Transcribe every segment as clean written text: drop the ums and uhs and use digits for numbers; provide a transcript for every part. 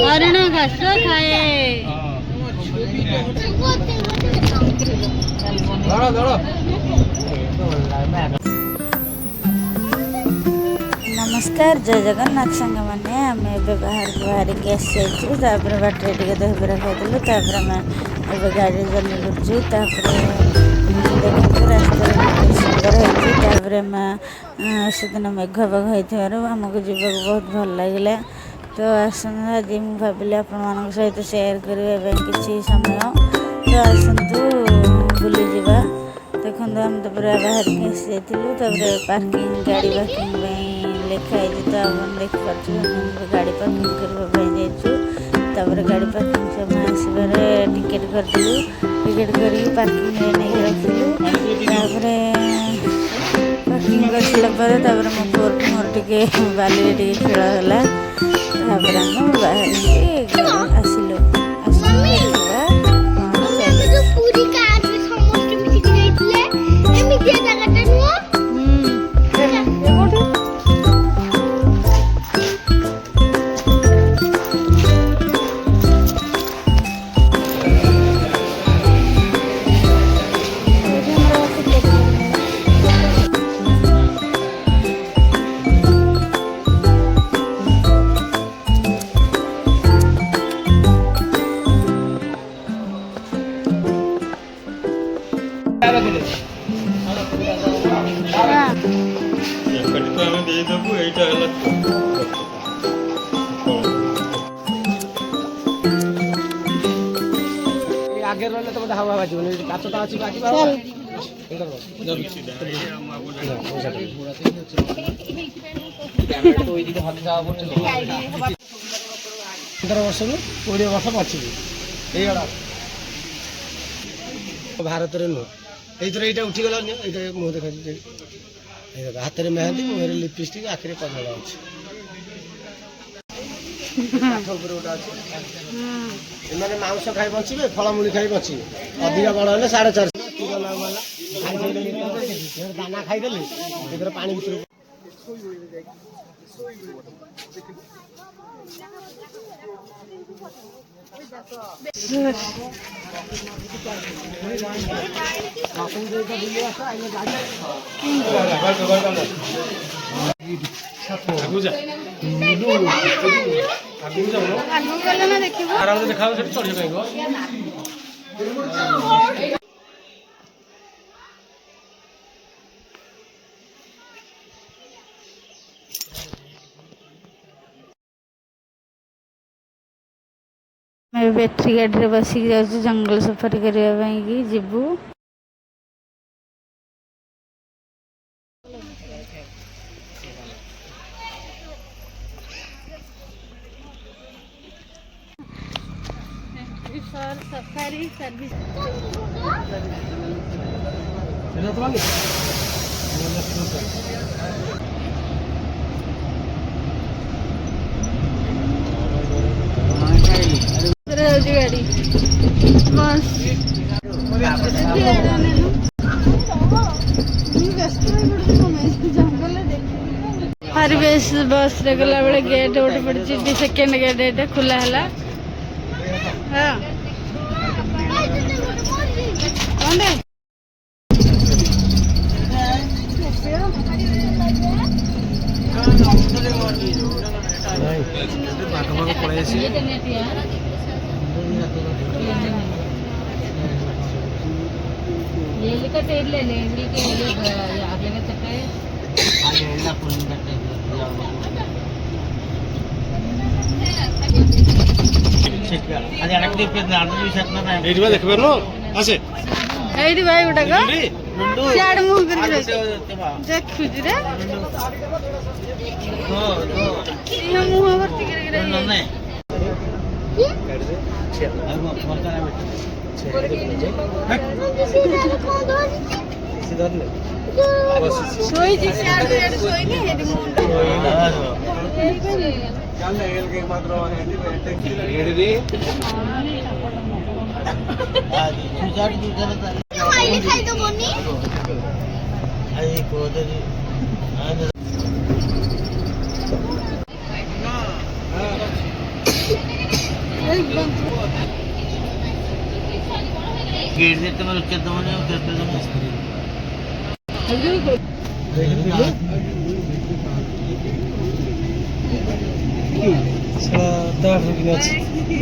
ହରିଣ ଘାସ ଖାଏ। नमस्कार जय जगन्नाथ सांग मैंने आम बाहरिक आसी जाइए बाटे टे दहीबरा खाइलु आम गाड़ी जर्नी करूँ देखते रास्ता सुंदर होती सेदिन मेघ पाग होइथिबारु आमको जीवाक बहुत भल लगे। तो आसतु आज मुझे भाविली आपण सहित शेयर करने किसी समय तो आसतु बुली जावा। देखो आम तो पूरा बाहर की आसी जाइलु पार्किंग गाड़ी पार्किंग लिखाई तो आप देखिपुर गाड़ी पार्किंग करने जाइए गाड़ी पार्किंग समय आसबार टिकेट करूँ टिकेट कर पार्किंग नहीं रखिलु पार्किंग कर सारापर मो पुअर मोर टे बाली टे खेल है बाहर आसिलु आगे रहले तो मते हवा बाजी बने काचटा अछि बाकी चल तो ओइ दिके हाथ जावा पड़े 15 वर्ष नु 20 वर्ष पछि एई गडा भारत रे नो एइतरे एटा उठी गला ने एटा मुह देखा ए हाथ रे मेहंदी मुह रे लिपस्टिक आखिरे कजला अछि इन्होंने मांस खाई बचे फलमूली खाई बचे अधिक बड़ है 450 दाना खाईदे पानी भर आराम से देखा चढ़ मैं बैटरी गाड़ी बसिक जा जंगल सफारी करने जीवु सफारी सर्विस गाड़ी बस हरवेश बस रे गला बेले गेट गोटे पड़ी सेकेंड गेट खुला है हाँ देखिए नो आसे एडी भाई गोटा को सियाड मुह कर देखु रे हो ये मुह भर्ती कर रे नहीं सोई जी सियाड सोई नहीं हेडी मुंड चल एल के मात्र हेडी हेडी आदि सुजाड़ दूसरा खाई तो बोनी आई को दे गेट देते मैं उच्चत दमने उच्चत दमने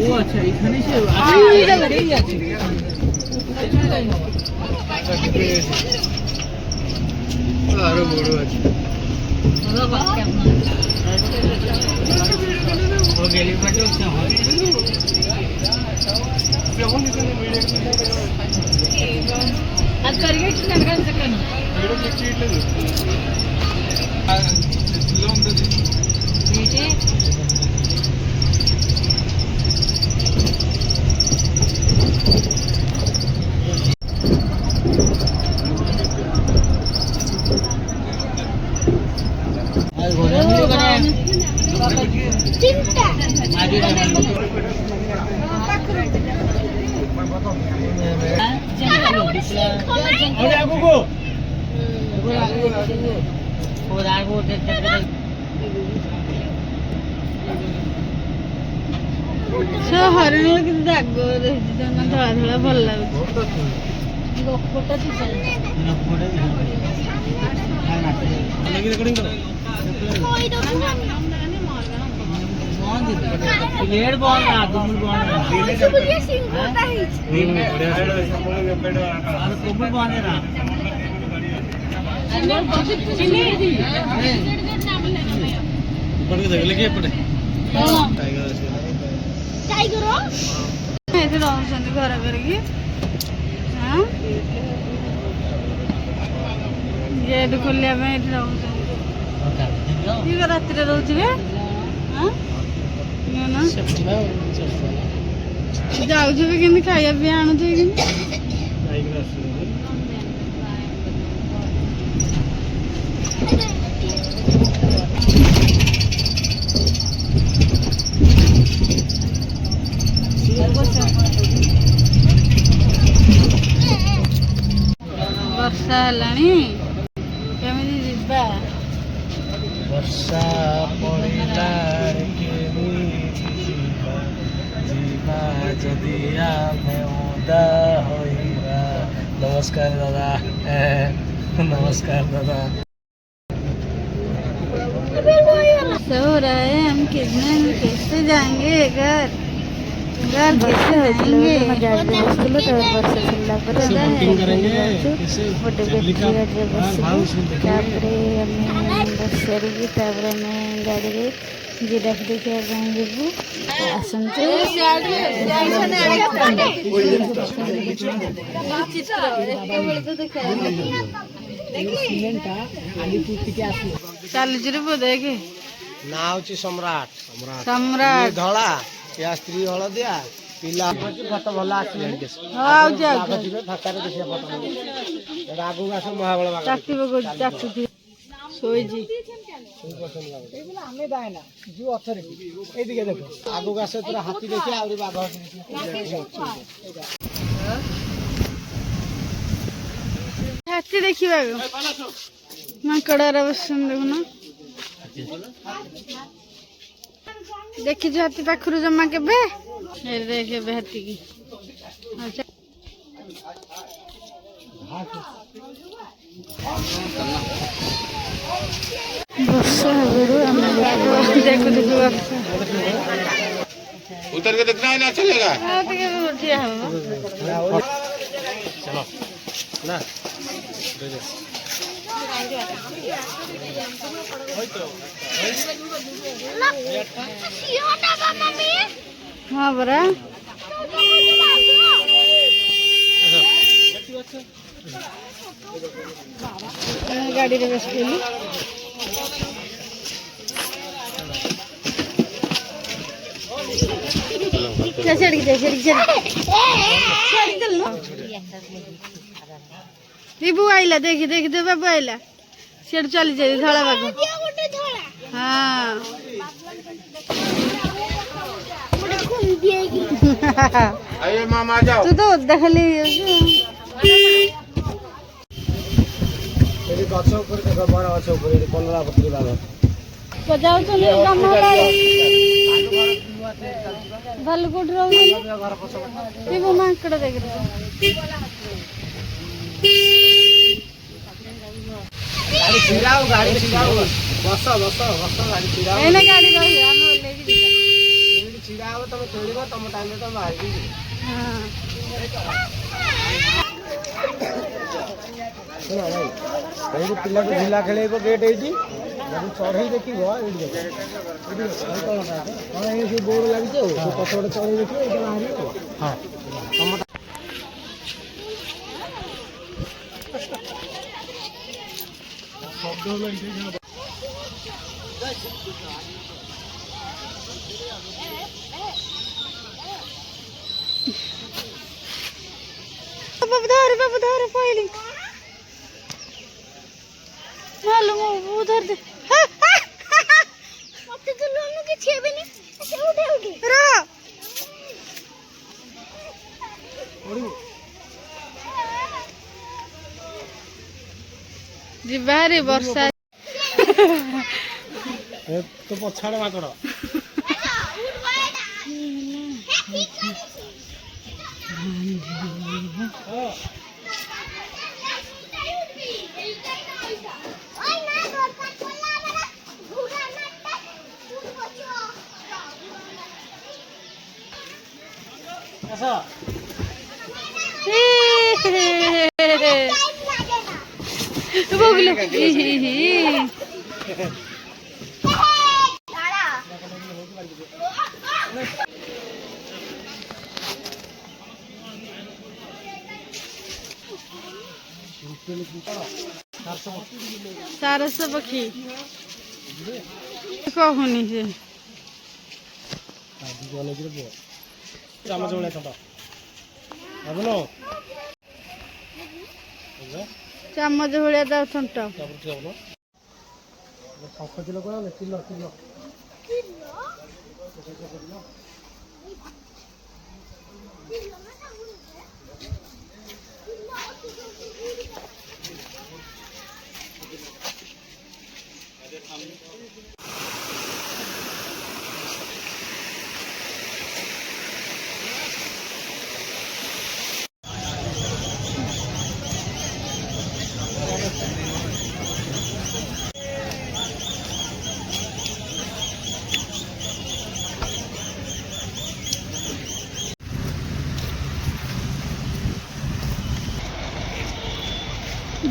ও আচ্ছা এখানে সে আছে আরো বড় আছে ও গেলি পাটে উঠছে হয় అది పరిగెట్టి కనకాను ସେ ହରିଣ କିନ୍ତୁ ଦାଗ ରହିଛି ତାଙ୍କ ଧଳା ଧଳା ଭଲ ଲାଗୁଛି ଲୋକଟା प्लेट बॉल ना दुमुल बॉल ना दुमुल बॉल ना ఇప్పటికి తగిలికి ఎప్పుడే ଏଠି ରହୁଛନ୍ତି ଘର କରିକି ଗେଟ୍ ଖୋଲିବା ପାଇଁ ଏଠି ରହୁଛନ୍ତି ଇଏ ରାତିରେ ରହୁଥିବେ ଯାଉଥିବେ କେମିତି ଖାଇବା ପିଇବା ଆଣୁଥିବେ କେମିତି ବର୍ଷା ହେଲାଣି କେମିତି ଯିବା ବର୍ଷା ପଡ଼ିଲା ଯିବା ଯଦି ଆମେ ଓଦା ହୋଇବା ନମସ୍କାର ଦାଦା ନମସ୍କାର ଦାଦା सो रहा है हम कितने कैसे जाएंगे घर घर कैसे जाएंगे गाड़ी जिराफ देखा जीवु आसतु चलुची रे देखे ନା ହଉଛି ସମ୍ରାଟ सम्राट ଧଳା ୟା ସ୍ତ୍ରୀ ହଳଦିଆ ପିଲା ଫଟୋ ଭଲ ଆସିବ ଯିବେ ଫାଙ୍କାରେ ଦେଖିବା ଫଟୋ ଆଗକୁ ଆସ ମହାବଳ ଶୋଇଛି ଆମେ ଦାଏନା ଯୋଉ ଅଥରେ ଏଇଦିକେ ଦେଖ ଆଗକୁ ଆସ ପୁରା ହାତୀ ଦେଖିବା ଆହୁରି ବାଘ ହାତୀ ଦେଖିବାକୁ ମାଙ୍କଡରେ ବସୁଛନ୍ତି ଦେଖୁନ ଦେଖିଛୁ ହାତୀ ପାଖରୁ ଜମା କେବେ କେବେ ହାତୀକି ବର୍ଷା ହେବାରୁ ଆମେ ଦେଖୁ ଦେଖୁ ବର୍ଷା उतर के देखना है ना चलेगा ଠିଆ ହବ चलो ना हाँ बरा गाड़ी रे बस गेली बाबू आइला देखी देखी दे बाबू आइला सीट चली जाए धला बाग हाँ आइए मामा आ जाओ तू तो देखली ଗଛ ଉପରେ ଦେଖ ବଡ଼ ଗଛ ଉପରେ କଲରା ପତ୍ରୀ ବାଗ ଯାଉଛନ୍ତି କାମ ଭାଲୁ କୋଉଠି ରହୁଛନ୍ତି? ଘର ପଛପଟେ ଏ ମୋ ମାଙ୍କଡ ଦେଖିବ। ଗାଡି ଛିଡା ହଉ ଗାଡି ଛିଡା ହଉ ବସ ବସ ବସ ଗାଡି ଛିଡା ହଉ ଏଇନା ଗାଡି ରହିବ ଆମେ ଓହ୍ଲେଇକି ଯିବା। ଏମିତି ଛିଡା ହବ ତମେ ଖେଳିବ ତମ ଟାଇମରେ ତମେ ବାହାରିକି ଯିବ। ହଁ ଶୁଣ ଭାଇ ଏଇଠି ପିଲାକୁ ଝୁଲା ଖେଳେଇବ ଗେଟ୍ ଏଇଠି ଯଦି ଚଢେଇ ଦେଖିବ ଏଇଠି ଦେଖ ଏଇଠି ଦେଖ କଣ ଏଇ ସବୁ ବୋର୍ଡ ଲାଗିଛି ଆଉ ସେ ପଛ ଗୋଟେ ଚଢେଇ ଦେଖିବ ଏଇଟା ବାହାରିବ ହଁ ତମ ଶବ୍ଦ ହେଲା ବାବୁ ଧରେ ପଇଲି ମାଲୁ ମୁଁ ଧର ଦେ ମତେ ତ ଲୋନ କିଛି ହେବେନି ଉଠେ ର ଯିବା ରେ ବର୍ଷା ତ ପଛାଡେ ମାଙ୍କଡ বগলো ସାରସ ପକ୍ଷୀ କହୁନି ସେ ଚାମଚ ଭଳିଆ ଛୋଟ ଭାବୁନ ଚାମଚ ଭଳିଆ ତା ଥଣ୍ଟ ଶଙ୍ଖ ଚିଲ କଣ କିଲ କିଲ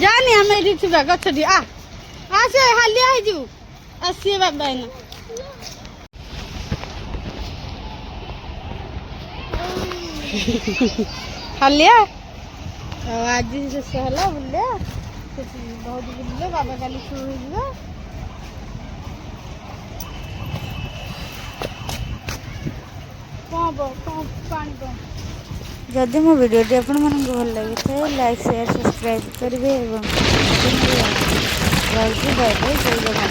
जानी हम एठी छिबा गछडी आ से हालिया हे जू आसी बाबा ना हालिया आज से सहला बुले बहुत बुले बाबा काली शु हो जिवो पानी जदि मो वीडियोटी आपण मानक भल लगी लाइक शेयर सब्सक्राइब करेंगे और बाय बाय जय जगन्नाथ।